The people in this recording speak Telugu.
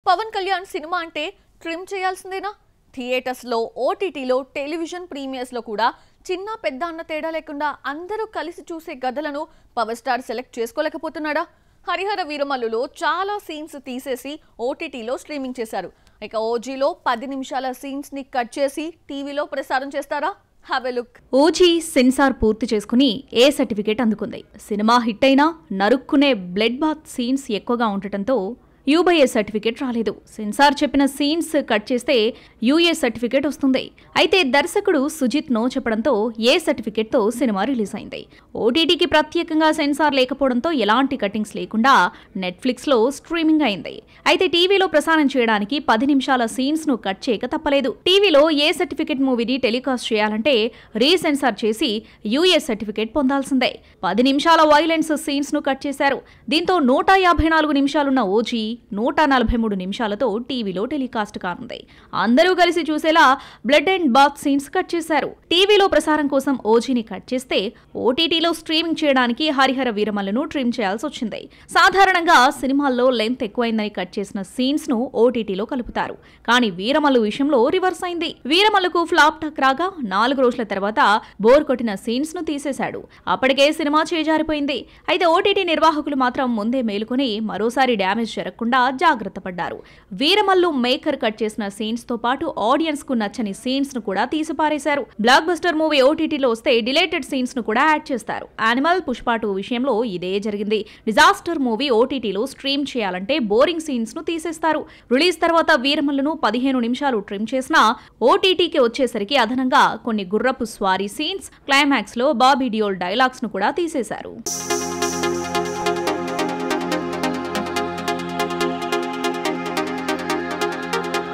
పవన్ కళ్యాణ్ సినిమా అంటే ట్రిమ్ చేయాల్సిందేనా? థియేటర్స్లో, ఓటీటీలో, టెలివిజన్ ప్రీమియర్స్లో కూడా చిన్న పెద్ద అన్న తేడా లేకుండా అందరూ కలిసి చూసే కథలను పవర్ స్టార్ సెలెక్ట్ చేసుకోలేకపోతున్నాడా? హరిహర వీరమల్లులో చాలా సీన్స్ తీసేసి ఓటీటీలో స్ట్రీమింగ్ చేశారు. ఇక ఓజీలో 10 నిమిషాల సీన్స్ ని కట్ చేసి టీవీలో ప్రసారం చేస్తారా? Have a look. OG censor పూర్తి చేసుకుని ఏ సర్టిఫికేట్ అందుకుంది. సినిమా హిట్ అయినా నరుక్కునే బ్లడ్ బాత్ సీన్స్ ఎక్కువగా ఉండటంతో యూబైఏ సర్టిఫికేట్ రాలేదు. సెన్సార్ చెప్పిన సీన్స్ కట్ చేస్తే యూఏ సర్టిఫికేట్ వస్తుంది. అయితే దర్శకుడు సుజిత్ నో చెప్పడంతో ఏ సర్టిఫికేట్తో సినిమా రిలీజ్ అయింది. ఓటీటీకి ప్రత్యేకంగా సెన్సార్ లేకపోవడంతో ఎలాంటి కటింగ్స్ లేకుండా నెట్ఫ్లిక్స్లో స్ట్రీమింగ్ అయింది. అయితే టీవీలో ప్రసారం చేయడానికి 10 నిమిషాల సీన్స్ ను కట్ చేయక తప్పలేదు. టీవీలో ఏ సర్టిఫికేట్ మూవీని టెలికాస్ట్ చేయాలంటే రీసెన్సార్ చేసి యూఏ సర్టిఫికేట్ పొందాల్సిందే. 10 నిమిషాల వైలెన్స్ సీన్స్ ను కట్ చేశారు. దీంతో 154 నిమిషాలున్న ఓజీ 143 నిమిషాలతో టీవీలో టెలికాస్ట్ కానుంది. అందరూ కలిసి చూసేలా blood and bath scenes cut చేశారు. టీవీలో ప్రసారం కోసం ఓజీని కట్ చేస్తే ఓటీటీలో స్ట్రీమింగ్ చేయడానికి హరిహర వీరమల్లును ట్రిమ్ చేయాల్సి వచ్చింది. సాధారణంగా సినిమాల్లో లెంత్ ఎక్కువైందని కట్ చేసిన సీన్స్ ను ఓటీటీలో కలుపుతారు. కానీ వీరమల్లు విషయంలో రివర్స్ అయింది. వీరమల్లుకు ఫ్లాప్ టాక్ రాగా 4 రోజుల తర్వాత బోర్ కొట్టిన సీన్స్ ను తీసేశాడు. అప్పటికే సినిమా చేజారిపోయింది. అయితే ఓటీటీ నిర్వాహకులు మాత్రం ముందే మేలుకొని మరోసారి డ్యామేజ్ జరగకుండా జాగ్రత్త పడ్డారు. వీరమల్లు మేకర్ కట్ చేసిన సీన్స్ తో పాటు ఆడియన్స్ కు నచ్చని సీన్స్ ను కూడా తీసిపారేశారు. బ్లాక్ బస్టర్ మూవీ ఓటీటీలో వస్తే డిలేటెడ్ సీన్స్ ను కూడా యాడ్ చేస్తారు. యానిమల్, పుష్ప 2 విషయంలో ఇదే జరిగింది. డిజాస్టర్ మూవీ ఓటీటీలో స్ట్రీమ్ చేయాలంటే బోరింగ్ సీన్స్ ను తీసేస్తారు. రిలీజ్ తర్వాత వీరమల్లును 15 నిమిషాలు ట్రిమ్ చేసినా ఓటీటీకి వచ్చేసరికి అదనంగా కొన్ని గుర్రపు స్వారీ సీన్స్, క్లైమాక్స్ లో బాబీ డియోల్ డైలాగ్స్ ను కూడా తీసేశారు.